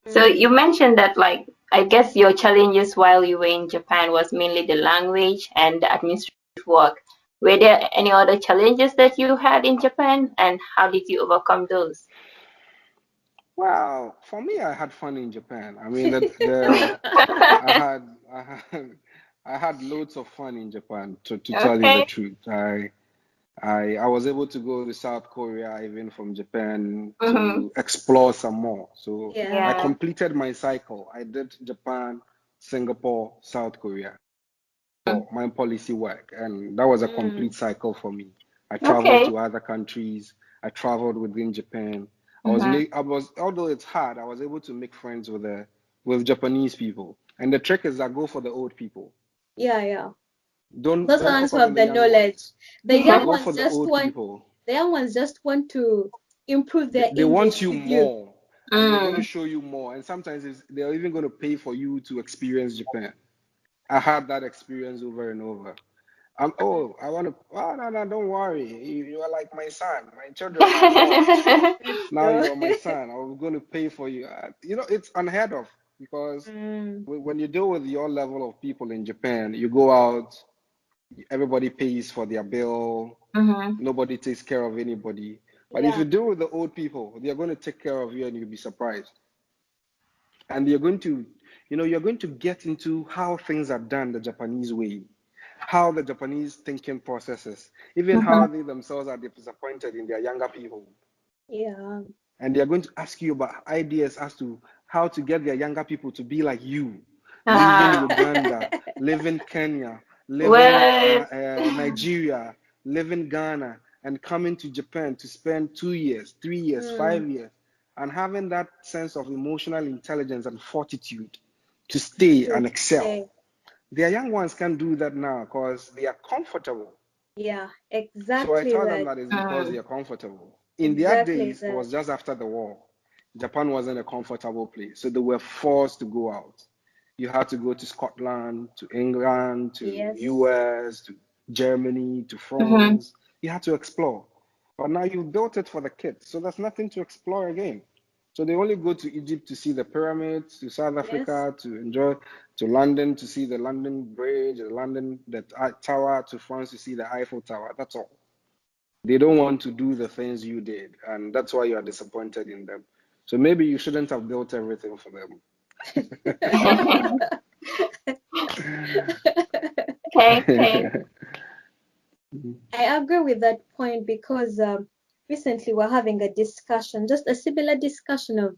So you mentioned that, like, I guess your challenges while you were in Japan was mainly the language and the administrative work. Were there any other challenges that you had in Japan, and how did you overcome those? Well, for me, I had fun in Japan. I mean, I had I had I had loads of fun in Japan. To tell you the Okay. truth, I was able to go to South Korea even from Japan Mm-hmm. to explore some more. So I Yeah. completed my cycle. I did Japan, Singapore, South Korea for Mm. my policy work, and that was a complete cycle for me. I traveled Okay. to other countries. I traveled within Japan. Mm-hmm. Although it's hard, I was able to make friends with Japanese people. And the trick is I go for the old people. Yeah. Those Don't ones who focus on have the the young knowledge. ones. The young Go for ones the just old want people. the young ones just want to improve their They want English you with you. more, and they're going to Mm. show you more. And sometimes they're even going to pay for you to experience Japan. I had that experience over and over. I want to. Oh, no, no, don't worry. You are like my son. My children are yours. Let's Now go. you're my son. I'm going to pay for you. It's unheard of because Mm, when you deal with your level of people in Japan, you go out, everybody pays for their bill, Mm-hmm. nobody takes care of anybody. But if yeah. you deal with the old people, they're going to take care of you and you'll be surprised. And you're going to get into how things are done the Japanese way, how the Japanese thinking processes, even Mm-hmm. how they themselves are disappointed in their younger people. Yeah. And they are going to ask you about ideas as to how to get their younger people to be like you. Live in Ah. Uganda, live in Kenya, live in Well. Nigeria, live in Ghana, and coming to Japan to spend 2 years, 3 years, Mm, 5 years, and having that sense of emotional intelligence and fortitude to stay to and excel. stay. Their young ones can't do that now because they are comfortable. Yeah, So I exactly tell them that. that it's because they Mm. are comfortable. In their Exactly days, it that. was just after the war. Japan wasn't a comfortable place. So they were forced to go out. You had to go to Scotland, to England, to Yes. US, to Germany, to Mm-hmm. France. You had to explore. But now you built it for the kids. So there's nothing to explore again. So they only go to Egypt to see the pyramids, to South Yes. Africa to enjoy, to London to see the London Bridge, the Tower, to France to see the Eiffel Tower. That's all. They don't want to do the things you did, and that's why you are disappointed in them. So maybe you shouldn't have built everything for them. Okay. Okay. I agree with that point because recently we're having a discussion, just a similar discussion of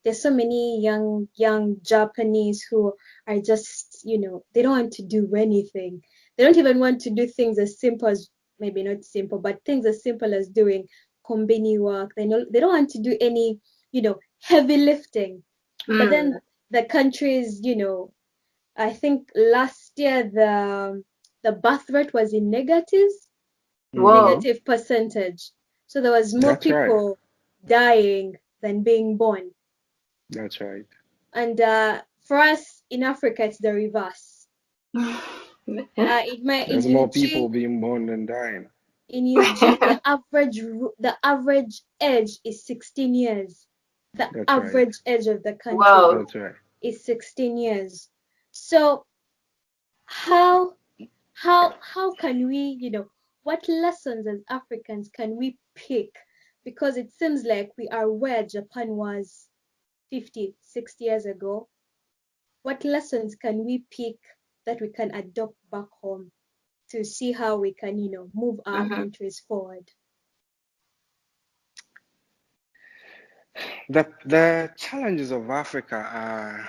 there's so many young Japanese who are just, they don't want to do anything. They don't even want to do things as simple as, maybe not simple, but things as simple as doing combini work. They don't want to do any, heavy lifting. But Mm. then the countries, I think last year the birth rate was in Hmm. Whoa. negative percentage. So there was more That's right. people dying than being born. That's right. And for us in Africa, it's the reverse. In There's more Eugene, people being born than dying. the average age is 16 years. The That's right. average age of the country Whoa. That's right. is 16 years. So how how can we, what lessons as Africans can we pick? Because it seems like we are where Japan was 50, 60 years ago. What lessons can we pick that we can adopt back home to see how we can, move our Mm-hmm. countries forward? The challenges of Africa are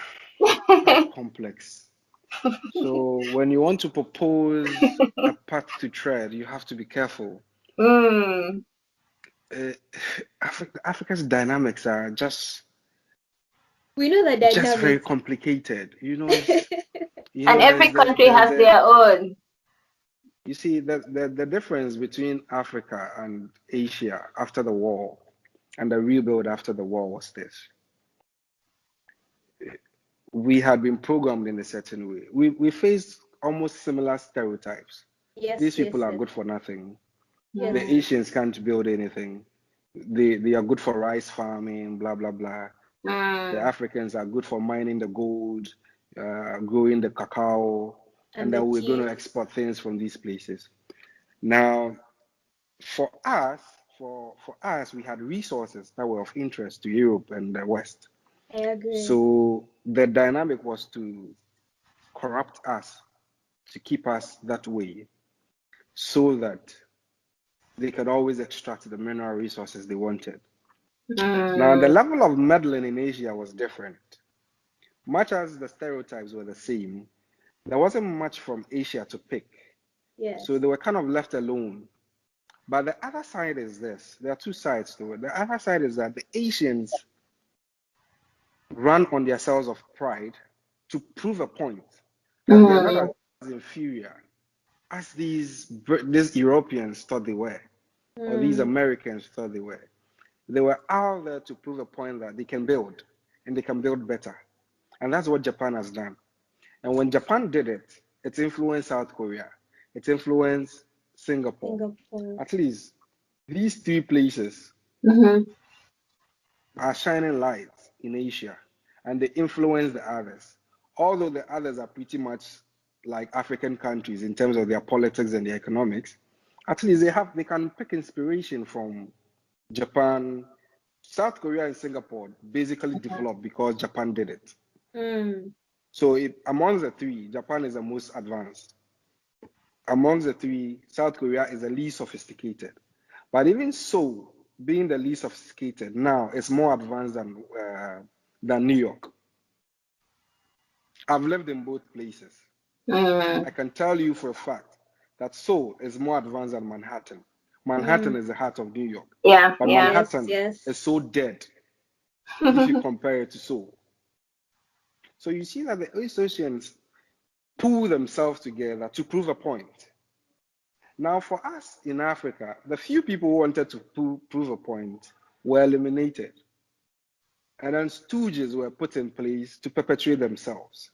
complex. So when you want to propose a path to tread, you have to be careful. Mm. Uh, Africa's dynamics are We know the just very dynamics. complicated. And every country There's has the their own. you see the difference between Africa and Asia after the war and the rebuild after the war was this. We had been programmed in a certain way. We faced almost similar stereotypes. Yes, These yes, people are yes, good for nothing. yes. The Mm. Asians can't build anything. They are good for rice farming, blah blah blah. The Africans are good for mining the gold, growing the cacao, and then we're going to export things from these places. Now, for us, we had resources that were of interest to Europe and the West. I agree. So the dynamic was to corrupt us, to keep us that way, so that they could always extract the mineral resources they wanted. Now, the level of meddling in Asia was different. Much as the stereotypes were the same, there wasn't much from Asia to pick. Yes. So they were kind of left alone. But the other side is this. There are two sides to it. The other side is that the Asians run on their cells of pride to prove a point that they are not as inferior as these Europeans thought they were, or these Americans thought they were. They were out there to prove a point that they can build, and they can build better. And that's what Japan has done. And when Japan did it, it influenced South Korea. It influenced Singapore. At least these three places are shining lights in Asia, and they influence the others. Although the others are pretty much like African countries in terms of their politics and their economics, at least they can pick inspiration from Japan. South Korea and Singapore basically developed because Japan did it. So among the three, Japan is the most advanced. Among the three, South Korea is the least sophisticated. But even so, being the least sophisticated, now it's more advanced than New York. I've lived in both places. I can tell you for a fact that Seoul is more advanced than Manhattan. Manhattan is the heart of New York. But Manhattan is so dead if you compare it to Seoul. So you see that the East Asians pull themselves together to prove a point. Now, for us in Africa, the few people who wanted to prove a point were eliminated. And then stooges were put in place to perpetuate themselves.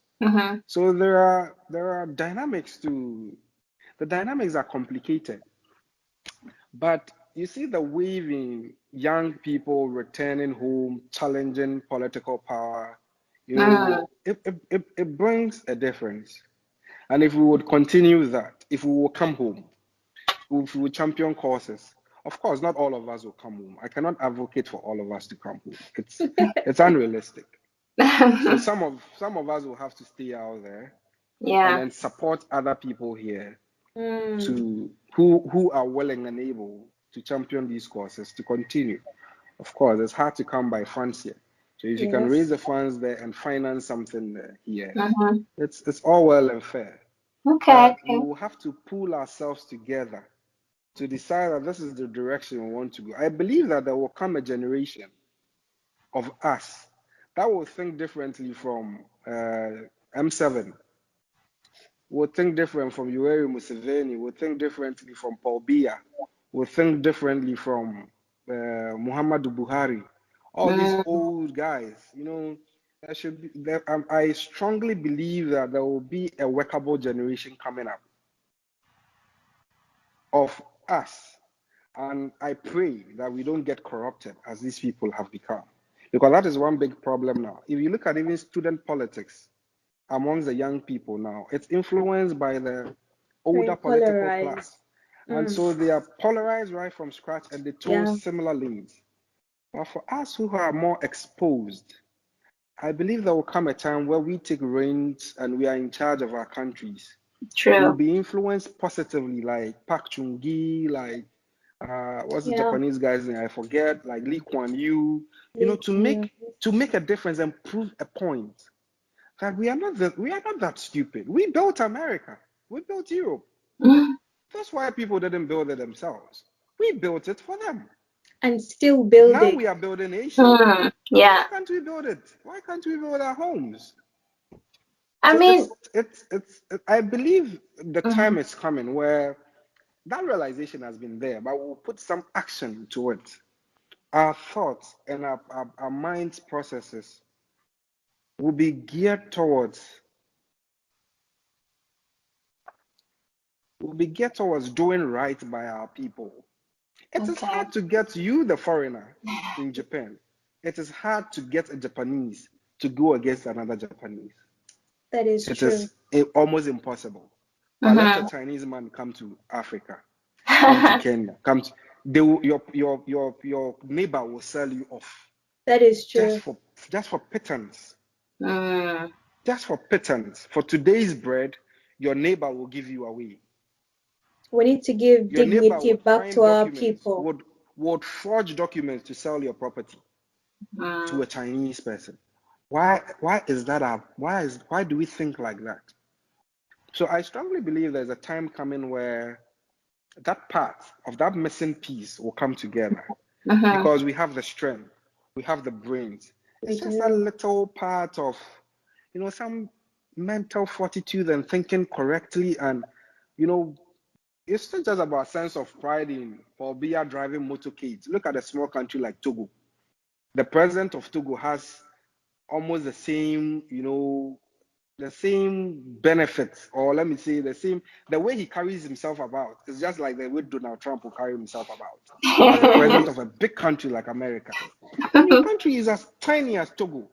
So there are dynamics the dynamics are complicated. But you see the waving young people returning home, challenging political power, it brings a difference. And if we would continue that, if we will come home, if we would champion causes, of course, not all of us will come home. I cannot advocate for all of us to come home. It's unrealistic. So some of us will have to stay out there and then support other people here who are willing and able to champion these causes to continue. Of course, it's hard to come by funds here. So if you can raise the funds there and finance something there here, it's all well and fair. But we will have to pull ourselves together to decide that this is the direction we want to go. I believe that there will come a generation of us that will think differently from M7, will think different from Yoweri Museveni, will think differently from Paul Biya, will think differently from Muhammadu Buhari. All these old guys, I strongly believe that there will be a workable generation coming up of us. And I pray that we don't get corrupted as these people have become. Because that is one big problem now. If you look at even student politics amongst the young people now, it's influenced by the older political class. And so they are polarized right from scratch and they toe similar lanes. But for us who are more exposed, I believe there will come a time where we take reins and we are in charge of our countries. We'll be influenced positively, like Park Chung-gi, like what's the Japanese guy's name? I forget, like Lee Kuan Yew, to make a difference and prove a point that we are not that stupid. We built America. We built Europe. That's why people didn't build it themselves. We built it for them. And still building. Now we are building Asia. Why can't we build it? Why can't we build our homes? I believe the time is coming where that realization has been there, but we'll put some action to it. Our thoughts and our mind's processes will be geared towards doing right by our people. It is hard to get you, the foreigner in Japan. it is hard to get a Japanese to go against another Japanese. That is It true. is almost impossible. But let a Chinese man come to Africa, come to Kenya, your neighbor will sell you off. That is true. Just for pittance. Just for pittance. For today's bread, your neighbor will give you away. We need to give Your dignity back to our people. Would forge documents to sell your property to a Chinese person. Why is that? Why do we think like that? So I strongly believe there's a time coming where that part of that missing piece will come together because we have the strength, we have the brains. It's just a little part of, some mental fortitude and thinking correctly, and it's not just about sense of pride in Paul driving motorcades. Look at a small country like Togo. The president of Togo has almost the same, the same benefits, or let me say the way he carries himself about is just like the way Donald Trump will carry himself about as the president of a big country like America. And your country is as tiny as Togo.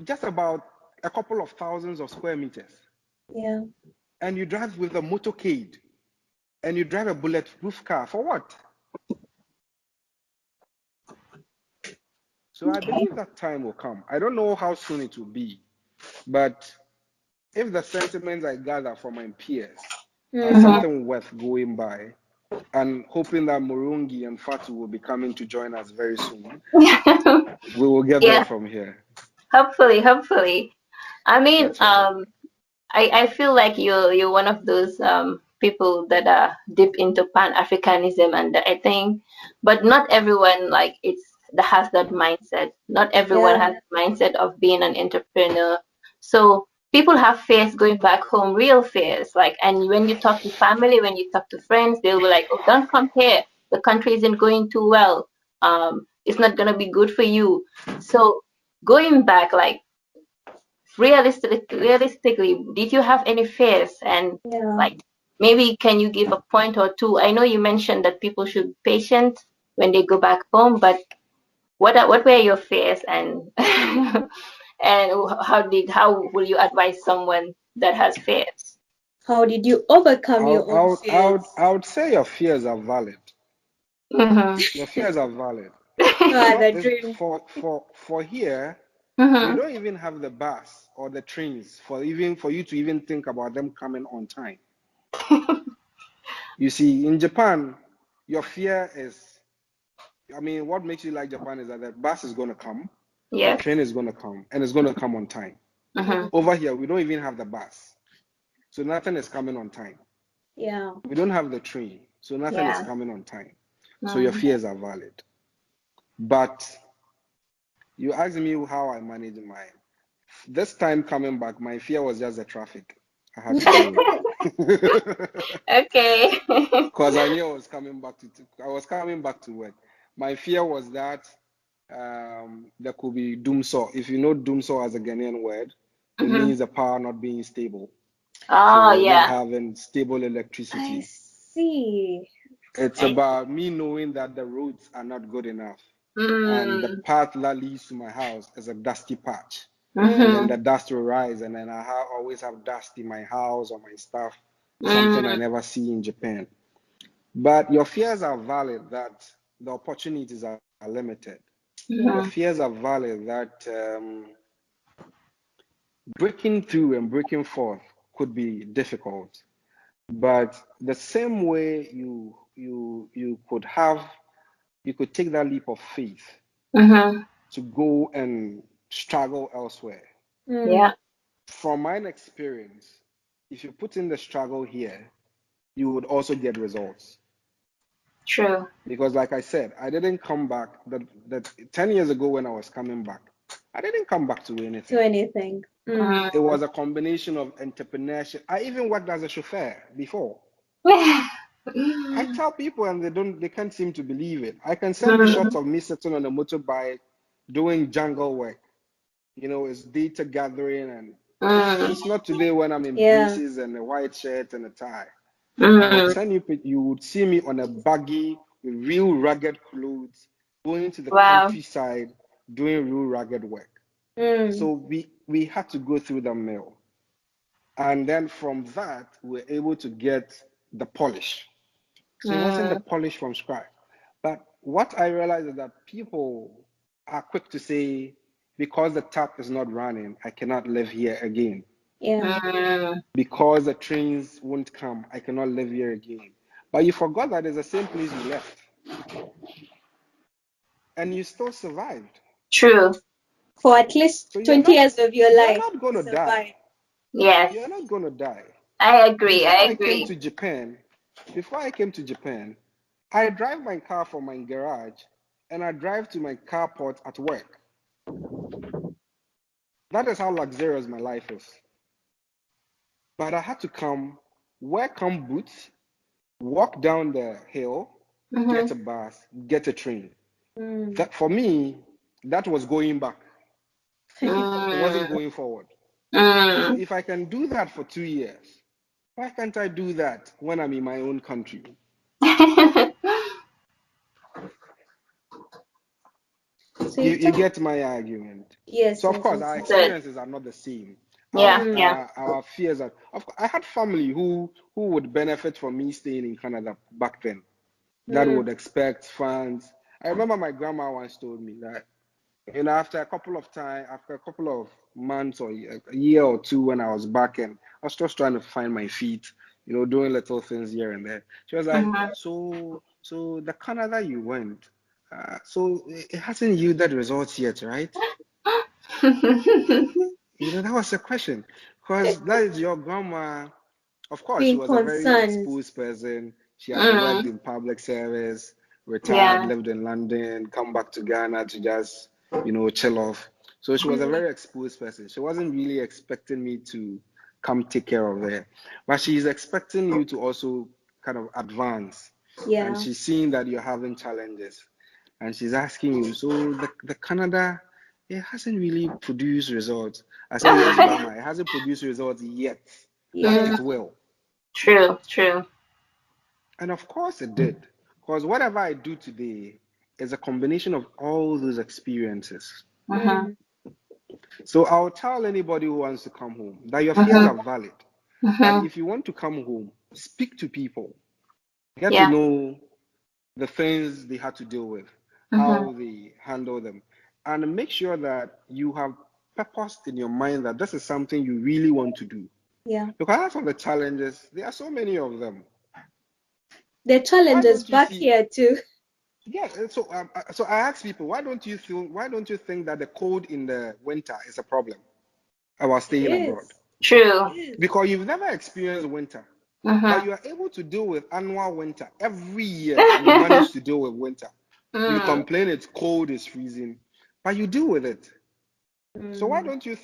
Just about a couple of thousands of square meters. Yeah. And you drive with a motorcade, and you drive a bulletproof car for what? So I believe that time will come. I don't know how soon it will be, but if the sentiments I gather from my peers are something worth going by, and hoping that Murungi and Fatu will be coming to join us very soon, we will get there from here. Hopefully. I mean, I feel like you're one of those people that are deep into Pan-Africanism, and I think, but not everyone that has that mindset. Not everyone has the mindset of being an entrepreneur. So people have fears going back home, real fears. And when you talk to family, when you talk to friends, they'll be like, "Oh, don't come here. The country isn't going too well. It's not gonna be good for you." So going back, realistically, did you have any fears? And maybe can you give a point or two? I know you mentioned that people should be patient when they go back home, but what were your fears, and and how will you advise someone that has fears? How did you overcome your own fears? I would say your fears are valid. Your fears are valid. For here, we don't even have the bus or the trains for you to even think about them coming on time. You see, in Japan, your fear is, what makes you like Japan is that the bus is going to come, the train is going to come, and it's going to come on time. Over here, we don't even have the bus, so nothing is coming on time. Yeah. We don't have the train, so nothing is coming on time. So your fears are valid. But you asked me how I managed mine. This time coming back, my fear was just the traffic. I had to Okay. Because I knew I was coming back to work. My fear was that there could be doomsaw. If you know doomsaw as a Ghanaian word, it means the power not being stable. Oh, so yeah. Not having stable electricity. I see. It's about me knowing that the roads are not good enough. And the path that leads to my house is a dusty patch. And then the dust will rise, and then I always have dust in my house or my stuff, something I never see in Japan. But your fears are valid that the opportunities are limited. Your fears are valid that breaking through and breaking forth could be difficult. But the same way you could take that leap of faith to go and struggle elsewhere. Yeah. From my experience, if you put in the struggle here, you would also get results. True. Because like I said, I didn't come back. That 10 years ago when I was coming back, I didn't come back to anything. It was a combination of entrepreneurship. I even worked as a chauffeur before. I tell people and they can't seem to believe it. I can send you shots of me sitting on a motorbike doing jungle work. It's data gathering, and it's not today when I'm in braces and a white shirt and a tie. I would send you would see me on a buggy with real rugged clothes, going to the Wow. countryside, doing real rugged work. So we had to go through the mill. And then from that, we were able to get the polish. So it wasn't the polish from scratch. But what I realized is that people are quick to say, because the tap is not running, I cannot live here again. Yeah. Because the trains won't come, I cannot live here again. But you forgot that it's the same place you left. And you still survived. True. For at least So 20 years of your life. You're not going to die. Yes. You're not going to die. I agree. Before I I came agree. to Japan, I drive my car from my garage and I drive to my carport at work. That is how luxurious my life is. But I had to wear boots, walk down the hill, get a bus, get a train. That for me, that was going back. It wasn't going forward. So if I can do that for 2 years, why can't I do that when I'm in my own country? So you get my argument. Yes. So of Yes, course yes, our yes. experiences are not the same. Yeah. Our fears are. I had family who would benefit from me staying in Canada back then. That would expect funds. I remember my grandma once told me that, after a couple of months or a year or two when I was back and I was just trying to find my feet, doing little things here and there. She was like, so the Canada you went, so it hasn't yielded results yet, right? That was the question, because that is your grandma. Of course, she Being was a very concerned. exposed person. She had worked in public service, retired, lived in London, come back to Ghana to just, chill off. So she was a very exposed person. She wasn't really expecting me to come take care of her. But she's expecting you to also kind of advance. Yeah. And she's seeing that you're having challenges. And she's asking you, so the Canada, it hasn't really produced results. I said, yes, Grandma, it hasn't produced results yet, but it will. True. And of course it did. Because whatever I do today is a combination of all those experiences. So I'll tell anybody who wants to come home that your fears are valid. But if you want to come home, speak to people. Get to know the things they had to deal with, how they handle them. And make sure that you have purpose in your mind that this is something you really want to do. Yeah. Because of the challenges, there are so many of them. The challenges back here too. Yeah, so I ask people, why don't you think that the cold in the winter is a problem about staying abroad? True. Because you've never experienced winter, but you are able to deal with annual winter every year. You manage to deal with winter. You complain it's cold, it's freezing, but you deal with it. So why don't you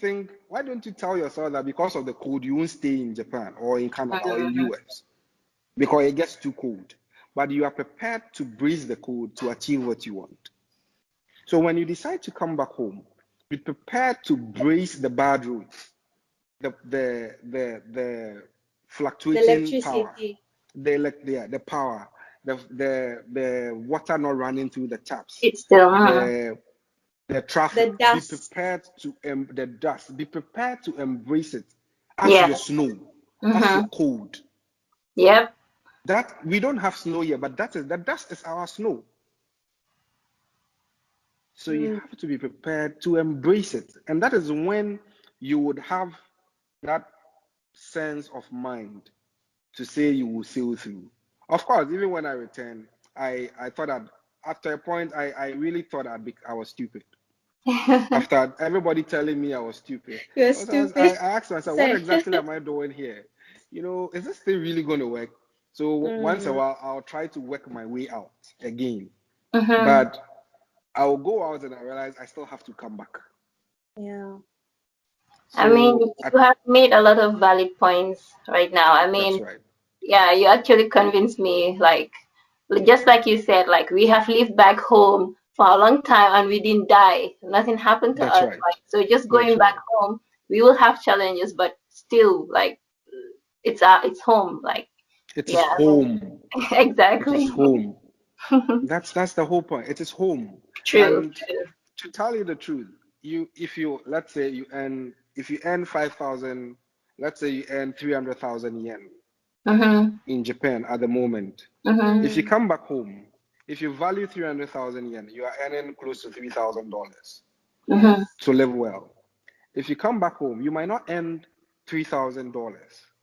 tell yourself that because of the cold you won't stay in Japan or in Canada or in US because it gets too cold, but you are prepared to breeze the cold to achieve what you want. So when you decide to come back home, be prepared to brace the bad roads, the fluctuating power, the power, the water not running through the taps, It's still the traffic. The dust. Be prepared to the dust. Be prepared to embrace it as your snow, as your cold. Yep. That we don't have snow here, but the dust is our snow. So you have to be prepared to embrace it, and that is when you would have that sense of mind to say you will sail through. Of course, even when I returned, I thought that after a point, I really thought I was stupid. After everybody telling me I was stupid, You're stupid. I asked myself, what exactly am I doing here? Is this thing really going to work? So once in a while, I'll try to work my way out again. But I'll go out and I realize I still have to come back. Yeah. So, I mean, you have made a lot of valid points right now. I mean, that's right. Yeah, you actually convinced me, just like you said, we have lived back home for a long time and we didn't die. Nothing happened to That's us. Right. So just going back home, we will have challenges, but still, it's home. It is home. Exactly. It is home. That's the whole point. It is home. True. And to tell you the truth, if you let's say if you earn 5,000, let's say you earn 300,000 yen Mm-hmm. in Japan at the moment. Mm-hmm. If you come back home, if you value 300,000 yen, you are earning close to $3,000 Mm-hmm. to live well. If you come back home, you might not earn $3,000.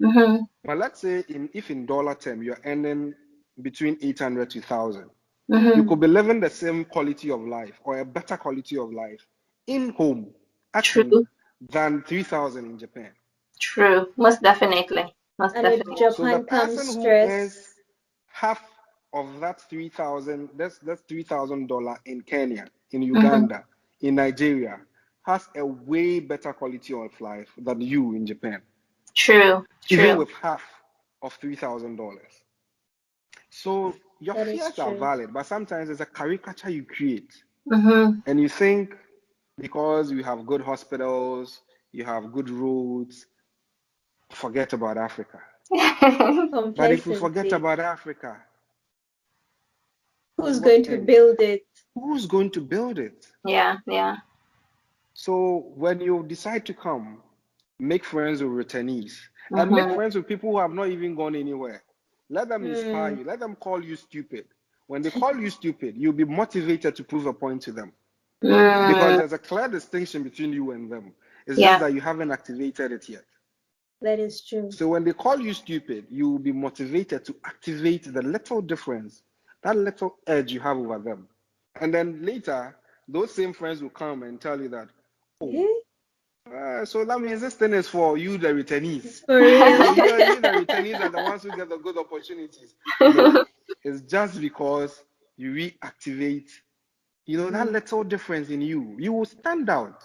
Mm-hmm. But let's say if in dollar term you're earning between 800 to 1,000, Mm-hmm. you could be living the same quality of life or a better quality of life in home at home True. than 3,000 in Japan. True. Most definitely. Most And with definitely. So the Japan comes person who earns stress. half of that 3,000, that's $3,000 in Kenya, in Mm-hmm. Uganda, in Nigeria, has a way better quality of life than you in Japan, True. even True. with half of $3,000. So your That is fears are true. valid, but sometimes it's a caricature you create. Mm-hmm. And you think because you have good hospitals, you have good roads, forget about Africa. But if we forget Complacency. about Africa, Who's what going to then? build it? Who's going to build it? Yeah. Yeah. So when you decide to come, make friends with returnees and make Mm-hmm. friends with people who have not even gone anywhere. Let them inspire you. Let them call you stupid. When they call you stupid, you'll be motivated to prove a point to them. Because Mm. there's a clear distinction between you and them. It's just Yeah. that you haven't activated it yet. That is true. So when they call you stupid, you will be motivated to activate the little difference, that little edge you have over them. And then later, those same friends will come and tell you that, so that means this thing is for you, the returnees. It's for real. So you the returnees are the ones who get the good opportunities. No, it's just because you reactivate, that little difference in you. You will stand out.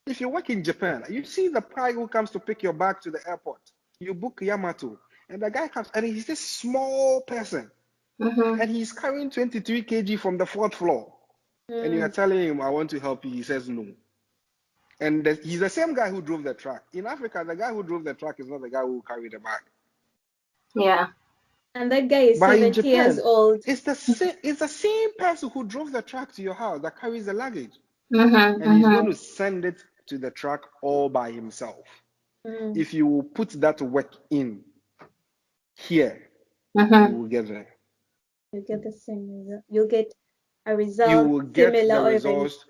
If you work in Japan, you see the guy who comes to pick your bag to the airport. You book Yamato, and the guy comes, and he's this small person, Mm-hmm. and he's carrying 23 kg from the 4th floor. And you are telling him, I want to help you. He says no. And he's the same guy who drove the truck. In Africa, the guy who drove the truck is not the guy who carried the bag. Yeah. And that guy is But in 70 years Japan, old. it's the same person who drove the truck to your house that carries the luggage. Mm-hmm. And he's going Mm-hmm. to send it to the truck all by himself. Mm. If you will put that work in here, Mm-hmm. you will get there. You get the same result. You'll get a result You will get similar the or even. results.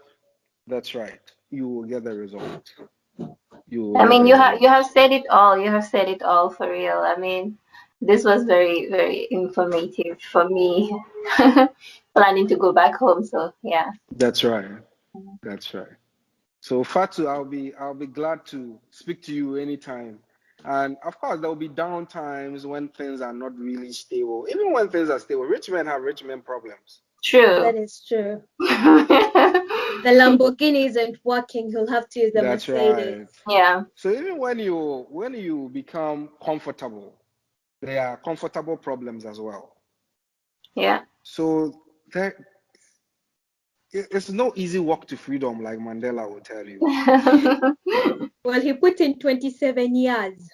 That's right. You will get the result. I mean, you have said it all. You have said it all for real. I mean, this was very, very informative for me. Planning to go back home, so yeah. That's right. That's right. So Fatu, I'll be glad to speak to you anytime. And of course, there will be down times when things are not really stable. Even when things are stable, rich men have rich men problems. True. That is true. The Lamborghini isn't working. He'll have to use the That's Mercedes. right. Yeah. So even when you become comfortable, there are comfortable problems as well. Yeah. So it's no easy walk to freedom, like Mandela will tell you. Well, he put in 27 years.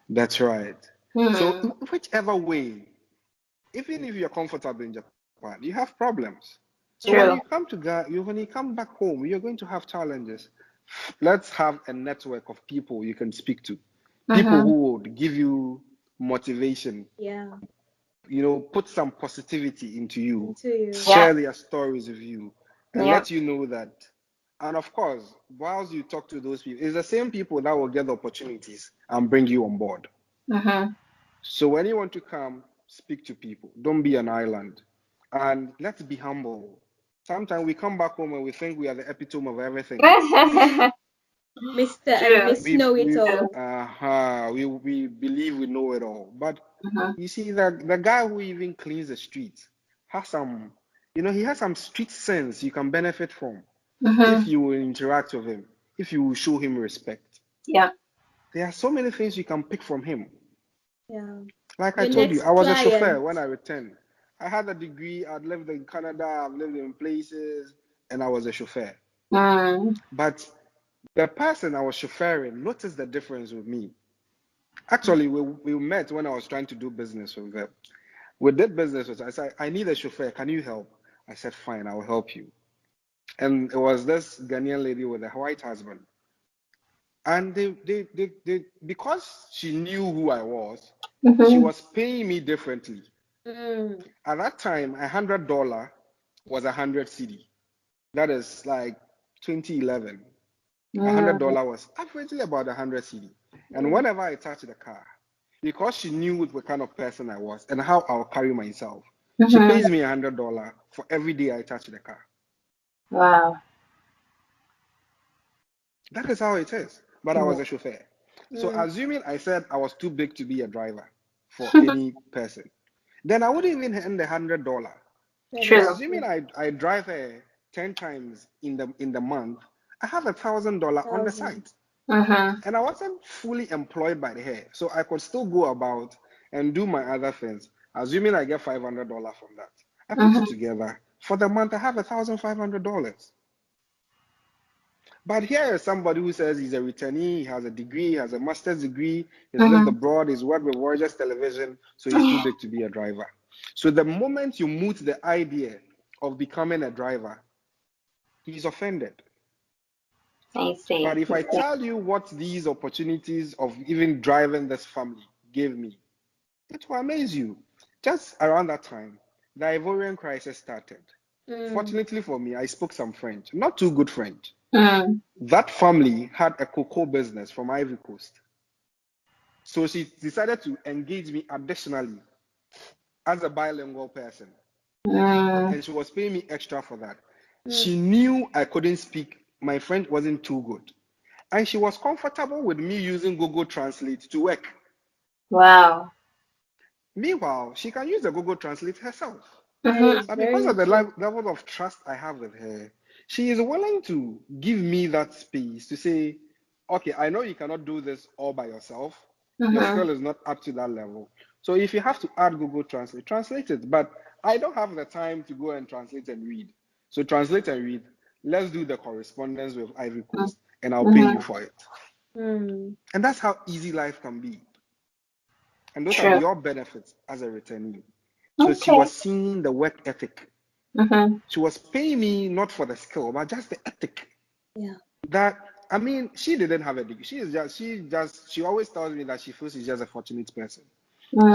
That's right. Hmm. So whichever way, even if you're comfortable in Japan, you have problems. So when True. you come when you come back home, you're going to have challenges. Let's have a network of people you can speak to, people Mm-hmm. who would give you motivation, Yeah. put some positivity into you, Into you. share their stories with you, and Yeah. let you know that. And of course, whilst you talk to those people, it's the same people that will get the opportunities and bring you on board. Mm-hmm. So when you want to come, speak to people. Don't be an island. And let's be humble. Sometimes we come back home and we think we are the epitome of everything. Mr. and True. Miss Know It All. We believe we know it all. But Mm-hmm. you see, the guy who even cleans the streets has some, he has some street sense you can benefit from Mm-hmm. if you will interact with him, if you will show him respect. Yeah. There are so many things you can pick from him. Yeah. Like Your I told you, next I was a client. chauffeur when I returned. I had a degree, I'd lived in Canada, I've lived in places, and I was a chauffeur. Mm. But the person I was chauffeuring noticed the difference with me. Actually, we met when I was trying to do business with them. We did business with her. I said, I need a chauffeur. Can you help? I said, fine, I'll help you. And it was this Ghanaian lady with a white husband. And they because she knew who I was, she was paying me differently. At that time, $100 was 100 cedi. That is like 2011. $100 was averagely about 100 cedi. And whenever I touched the car, because she knew what kind of person I was and how I'll carry myself, she pays me $100 for every day I touch the car. Wow. That is how it is. But I was a chauffeur. So assuming I said I was too big to be a driver for any person, then I wouldn't even earn the $100. True. So assuming I drive her 10 times in the month, I have $1,000 on the side. And I wasn't fully employed by her. So I could still go about and do my other things. Assuming I get $500 from that. I put it together. For the month, I have $1,500. But here is somebody who says he's a returnee, he has a degree, he has a master's degree, he's lived abroad, he's worked with Rogers Television, so he's too big to be a driver. So the moment you moot the idea of becoming a driver, he's offended. I see. But if I tell you what these opportunities of even driving this family gave me, it will amaze you. Just around that time, the Ivorian crisis started. Fortunately for me, I spoke some French, not too good French. That family had a cocoa business from Ivory Coast. So she decided to engage me additionally as a bilingual person. And she was paying me extra for that. She knew I couldn't speak. My French wasn't too good. And she was comfortable with me using Google Translate to work. Wow. Meanwhile, she can use the Google Translate herself. That is But very because of the true. level of trust I have with her, she is willing to give me that space to say, okay, I know you cannot do this all by yourself. Your skill is not up to that level. So if you have to add Google Translate, translate it. But I don't have the time to go and translate and read. So translate and read. Let's do the correspondence with Ivory Coast, and I'll pay you for it. And that's how easy life can be. And those are True. your benefits as a returnee. So she Okay. was seeing the work ethic. She was paying me not for the skill, but just the ethic. Yeah. That, I mean, she didn't have a degree. She always tells me that she feels she's just a fortunate person.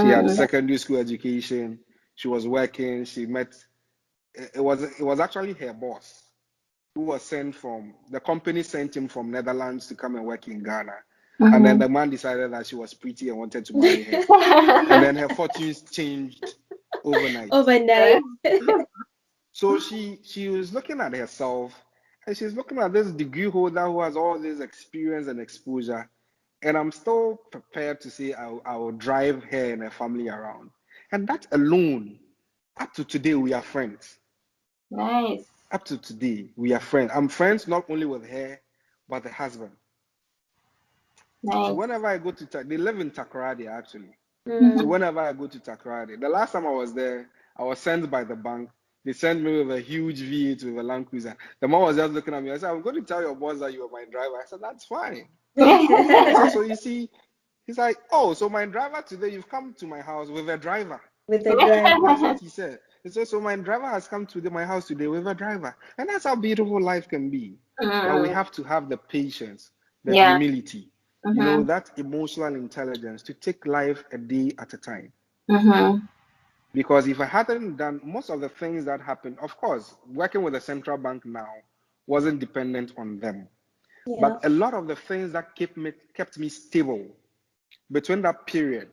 She had secondary school education. She was working. She met, it was actually her boss who was sent from, the company sent him from Netherlands to come and work in Ghana. And then the man decided that she was pretty and wanted to marry her. And then her fortunes changed overnight. So she was looking at herself, and she's looking at this degree holder who has all this experience and exposure. And I'm still prepared to say I will drive her and her family around. And that alone, up to today, we are friends. Nice. Up to today, we are friends. I'm friends not only with her, but the husband. Nice. So whenever I go to, they live in Takoradi actually. So whenever I go to Takoradi, the last time I was there, I was sent by the bank. They sent me with a huge V8 with a Land Cruiser. The man was just looking at me. I said, I'm going to tell your boss that you are my driver. I said, that's fine. So you see, he's like, oh, so my driver today, you've come to my house with a driver. With a driver. That's what he said. He said, so my driver has come to my house today with a driver. And that's how beautiful life can be. But we have to have the patience, the humility, you know, that emotional intelligence to take life a day at a time. Because if I hadn't done most of the things that happened, of course, working with the central bank now wasn't dependent on them. Yeah. But a lot of the things that kept me stable between that period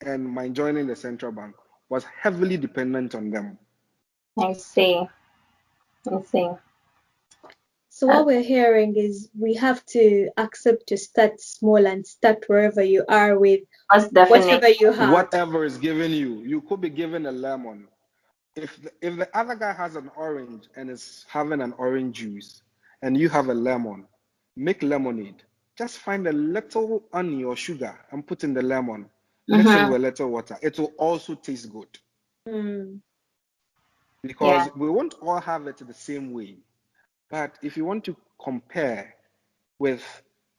and my joining the central bank was heavily dependent on them. I see. So what we're hearing is we have to accept to start small and start wherever you are with whatever you have. Whatever is given you. You could be given a lemon. If the other guy has an orange and is having an orange juice and you have a lemon, make lemonade. Just find a little honey or sugar and put in the lemon. Mix it with a little water. It will also taste good. Because we won't all have it the same way. But if you want to compare with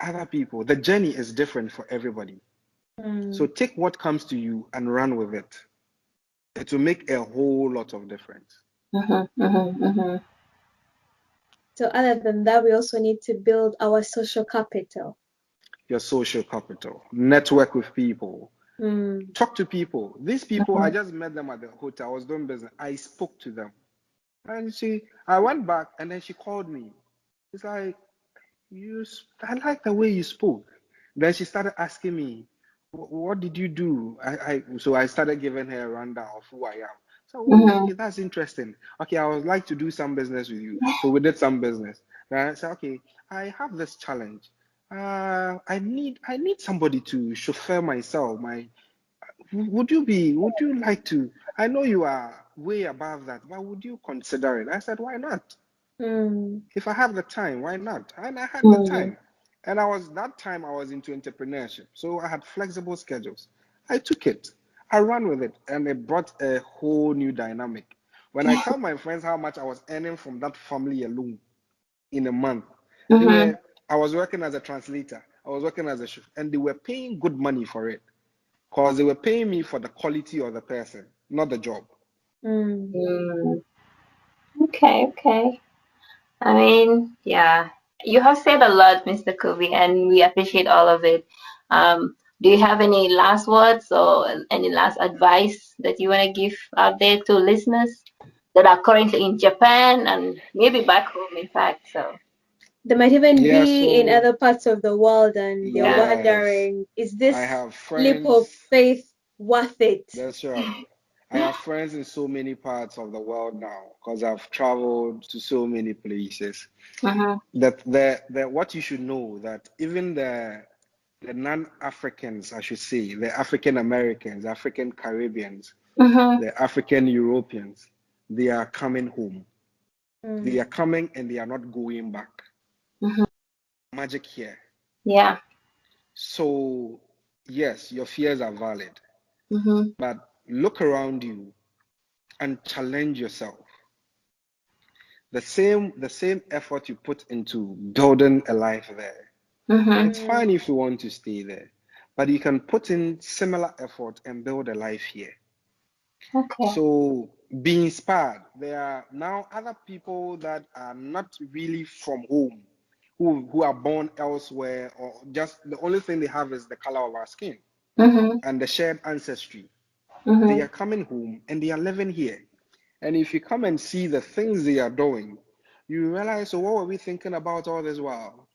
other people, the journey is different for everybody. So take what comes to you and run with it. it will make a whole lot of difference. So other than that, we also need to build our social capital. Your social capital. Network with people. Mm. Talk to people. These people, I just met them at the hotel. I was doing business. I spoke to them. And I went back and then she called me. It's like, I like the way you spoke. Then she started asking me, what did you do? So I started giving her a rundown of who I am. So, okay, that's interesting. Okay, I would like to do some business with you. So we did some business. Then I said, okay, I have this challenge. I need somebody to chauffeur myself. Would you like to? I know you are way above that, but would you consider it? I said, why not? If I have the time, why not? And I had the time. And I was into entrepreneurship. So I had flexible schedules. I took it. I ran with it. And it brought a whole new dynamic. When I tell my friends how much I was earning from that family alone in a month, I was working as a translator. I was working as a chef. And they were paying good money for it. Because they were paying me for the quality of the person, not the job. Okay. I mean, yeah, you have said a lot, Mr. Koby, and we appreciate all of it. Do you have any last words or any last advice that you want to give out there to listeners that are currently in Japan and maybe back home, in fact? So they might even be in other parts of the world and they're wondering, is this leap of faith worth it? That's right. I have friends in so many parts of the world now because I've traveled to so many places. That what you should know that even the non-Africans, I should say, the African Americans, African Caribbeans, the African Europeans, they are coming home. They are coming and they are not going back. Magic here. Yeah. So yes, your fears are valid, but look around you and challenge yourself. The same effort you put into building a life there. It's fine if you want to stay there, but you can put in similar effort and build a life here. Okay. So be inspired. There are now other people that are not really from home, who are born elsewhere, or just the only thing they have is the color of our skin and the shared ancestry. They are coming home and they are living here. And if you come and see the things they are doing, you realize, so what were we thinking about all this while?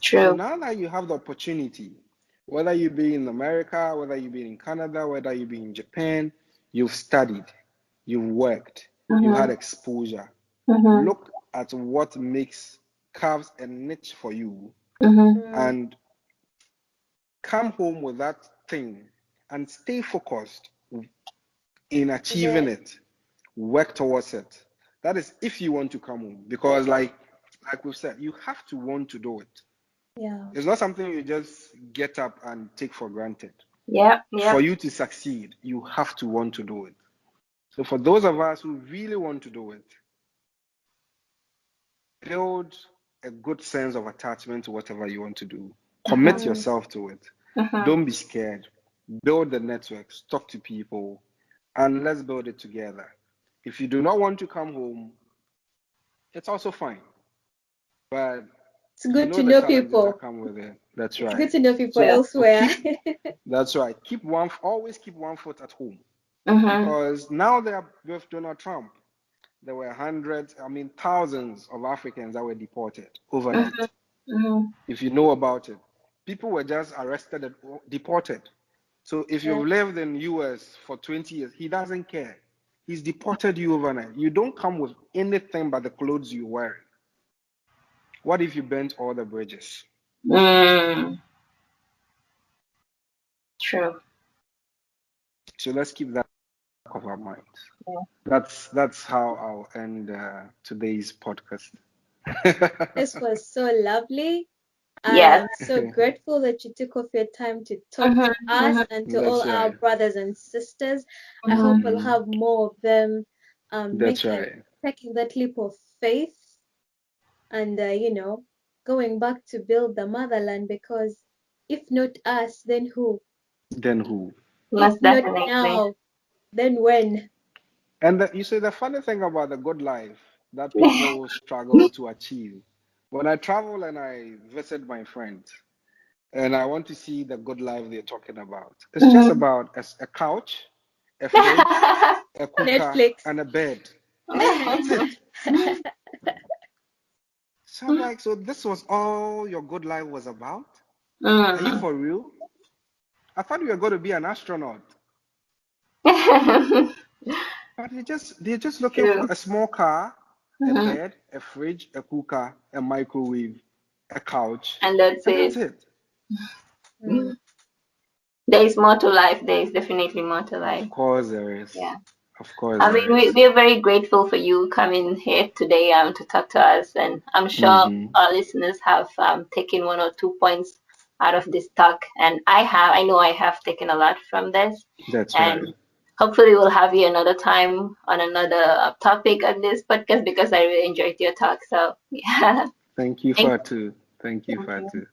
True. So now that you have the opportunity, whether you be in America, whether you be in Canada, whether you be in Japan, you've studied, you've worked, you had exposure. Look at what carves a niche for you and come home with that thing and stay focused in achieving it. Work towards it. That is if you want to come home, because like we've said, you have to want to do it. Yeah. It's not something you just get up and take for granted. Yeah. For you to succeed, you have to want to do it. So for those of us who really want to do it, build a good sense of attachment to whatever you want to do. Commit yourself to it. Don't be scared. Build the networks, talk to people, and let's build it together. If you do not want to come home, it's also fine. But it's good to know people that come with it. That's right. It's good to know people elsewhere. That's right. Always keep one foot at home. Because now they are with Donald Trump. There were thousands of Africans that were deported overnight. If you know about it, people were just arrested and deported. So if you've lived in the US for 20 years, he doesn't care. He's deported you overnight. You don't come with anything but the clothes you're wearing. What if you burnt all the bridges? True. So let's keep that off our minds. Yeah. That's how I'll end today's podcast. This was so lovely. Yes. I'm so grateful that you took off your time to talk to us and to all our brothers and sisters. I hope we'll have more of them taking that leap of faith and going back to build the motherland, because if not us, then who? Most definitely. Not now, Then when? And you see, the funny thing about the good life that people struggle to achieve, when I travel and I visit my friends and I want to see the good life they're talking about, it's just Mhm. about a couch, a fridge, a cooker, Netflix. and a bed. Yeah, that's it. So I'm like, so this was all your good life was about? Are you Mhm. for real? I thought you were going to be an astronaut. But they're just looking for True. a small car, a Mhm. bed, a fridge, a cooker, a microwave, a couch, And that's and that's it. it. Mm. There is more to life. There is definitely more to Of life. course there is. Yeah. Of course I mean, there is. we're very grateful for you coming here today to talk to us. And I'm sure Mm-hmm. our listeners have taken 1 or 2 points out of this talk. And I know I have taken a lot from this. That's right. And hopefully we'll have you another time on another topic on this podcast because I really enjoyed your talk. So, yeah. Thank you, Thank Fatu. Thank you, you. Fatu.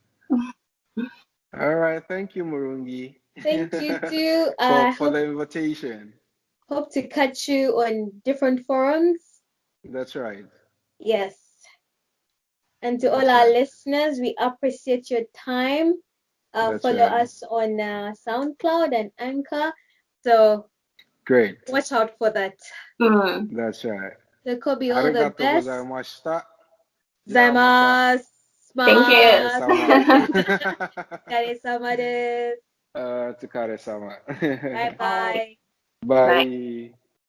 All right. Thank you, Murungi, Thank you too. for Hope the invitation. to catch you on different forums. That's right. Yes. And to all That's our right. listeners, we appreciate your time. That's Follow right. us on SoundCloud and Anchor. So Great. watch out for that. Mm. That's right. So Kobe, all the Arigato best. gozaimashita. Yamata. Zaimasu. Thank you. Tukare-sama. Kare-sama desu. Tukare-sama. Bye bye. Bye. Bye.